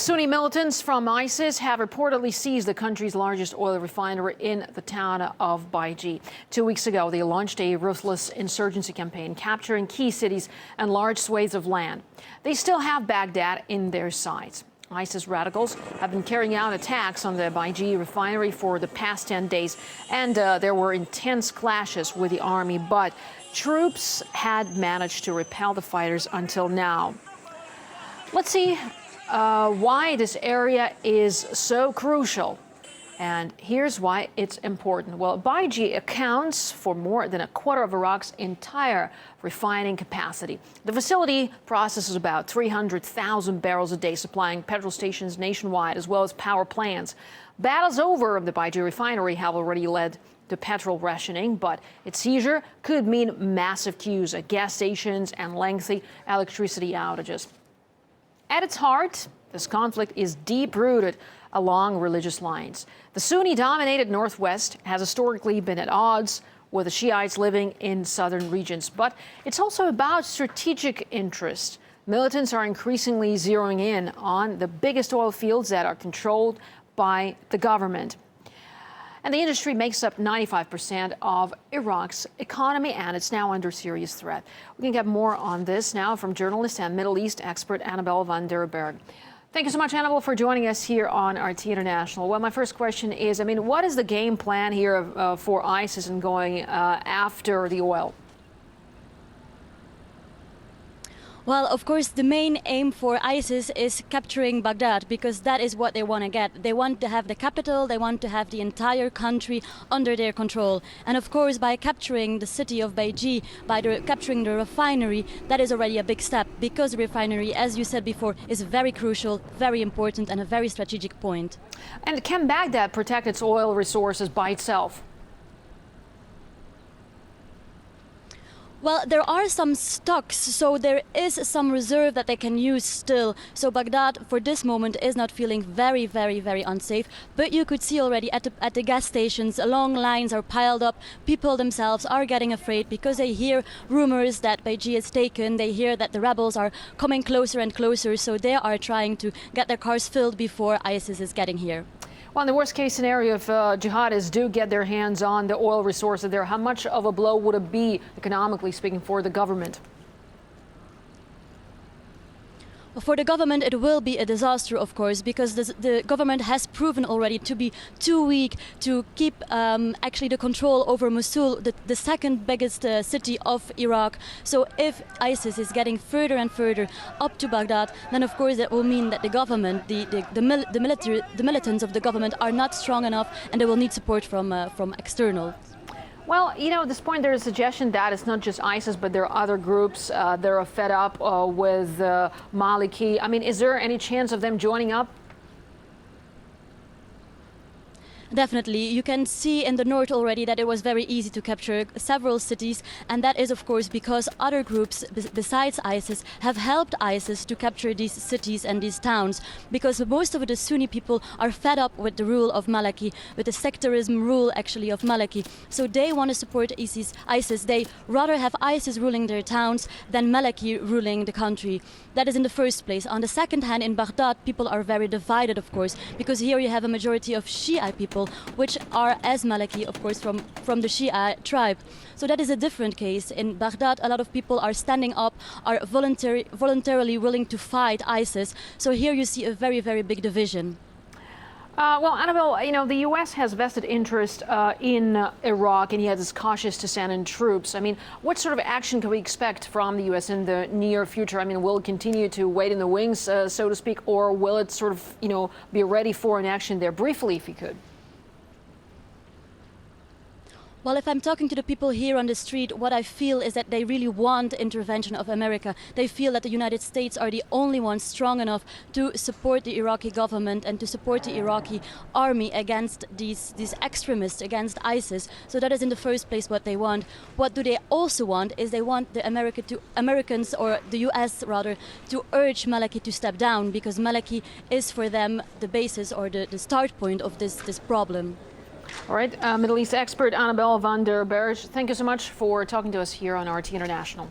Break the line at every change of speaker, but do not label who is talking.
Sunni militants from ISIS have reportedly seized the country's largest oil refinery in the town of Baiji. 2 weeks ago, they launched a ruthless insurgency campaign, capturing key cities and large swathes of land. They still have Baghdad in their sights. ISIS radicals have been carrying out attacks on the Baiji refinery for the past 10 days, and there were intense clashes with the army, but troops had managed to repel the fighters until now. Let's see why this area is so crucial. And here's why it's important. Well, Baiji accounts for more than a quarter of Iraq's entire refining capacity. The facility processes about 300,000 barrels a day, supplying petrol stations nationwide as well as power plants. Battles over the Baiji refinery have already led to petrol rationing, but its seizure could mean massive queues at gas stations and lengthy electricity outages. At its heart, this conflict is deep-rooted along religious lines. The Sunni-dominated Northwest has historically been at odds with the Shiites living in southern regions, but it's also about strategic interest. Militants are increasingly zeroing in on the biggest oil fields that are controlled by the government. And the industry makes up 95% of Iraq's economy, and it's now under serious threat. We can get more on this now from journalist and Middle East expert Annabelle van der Berg. Thank you so much, Annabelle, for joining us here on RT International. Well, my first question is, what is the game plan here for ISIS in going after the oil?
Well, of course, the main aim for ISIS is capturing Baghdad, because that is what they want to get. They want to have the capital, they want to have the entire country under their control. And of course, by capturing the city of Baiji, by capturing the refinery, that is already a big step, because the refinery, as you said before, is very crucial, very important, and a very strategic point.
And can Baghdad protect its oil resources by itself?
Well, there are some stocks, so there is some reserve that they can use still. So Baghdad, for this moment, is not feeling very, very, very unsafe. But you could see already at the gas stations, long lines are piled up. People themselves are getting afraid because they hear rumors that Baiji is taken. They hear that the rebels are coming closer and closer, so they are trying to get their cars filled before ISIS is getting here.
Well, in the worst case scenario, if jihadists do get their hands on the oil resources there, how much of a blow would it be, economically speaking, for the government?
For the government, it will be a disaster, of course, because the government has proven already to be too weak to keep actually the control over Mosul, the second biggest city of Iraq. So if ISIS is getting further and further up to Baghdad, then of course that will mean that the government, the militants of the government are not strong enough, and they will need support from external.
Well, at this point there is a suggestion that it's not just ISIS, but there are other groups that are fed up with Maliki. Is there any chance of them joining up?
Definitely. You can see in the north already that it was very easy to capture several cities, and that is of course because other groups besides ISIS have helped ISIS to capture these cities and these towns, because most of the Sunni people are fed up with the rule of Maliki, with the sectarism rule actually of Maliki. So they want to support ISIS. They rather have ISIS ruling their towns than Maliki ruling the country. That is in the first place. On the second hand, in Baghdad, people are very divided, of course, because here you have a majority of Shia people, which are as Maliki, of course, from the Shia tribe. So that is a different case. In Baghdad, a lot of people are standing up, are voluntarily willing to fight ISIS. So here you see a very, very big division.
Well, Annabelle, the U.S. has vested interest in Iraq, and yet is cautious to send in troops. What sort of action can we expect from the U.S. in the near future? Will it continue to wait in the wings, so to speak, or will it sort of, be ready for an action there? Briefly, if you could.
Well, if I'm talking to the people here on the street, what I feel is that they really want intervention of America. They feel that the United States are the only ones strong enough to support the Iraqi government and to support the Iraqi army against these extremists, against ISIS. So that is in the first place what they want. What do they also want is they want the Americans, or the US rather, to urge Maliki to step down, because Maliki is for them the basis or the start point of this problem.
All right, Middle East expert Annabelle van der Berg, thank you so much for talking to us here on RT International.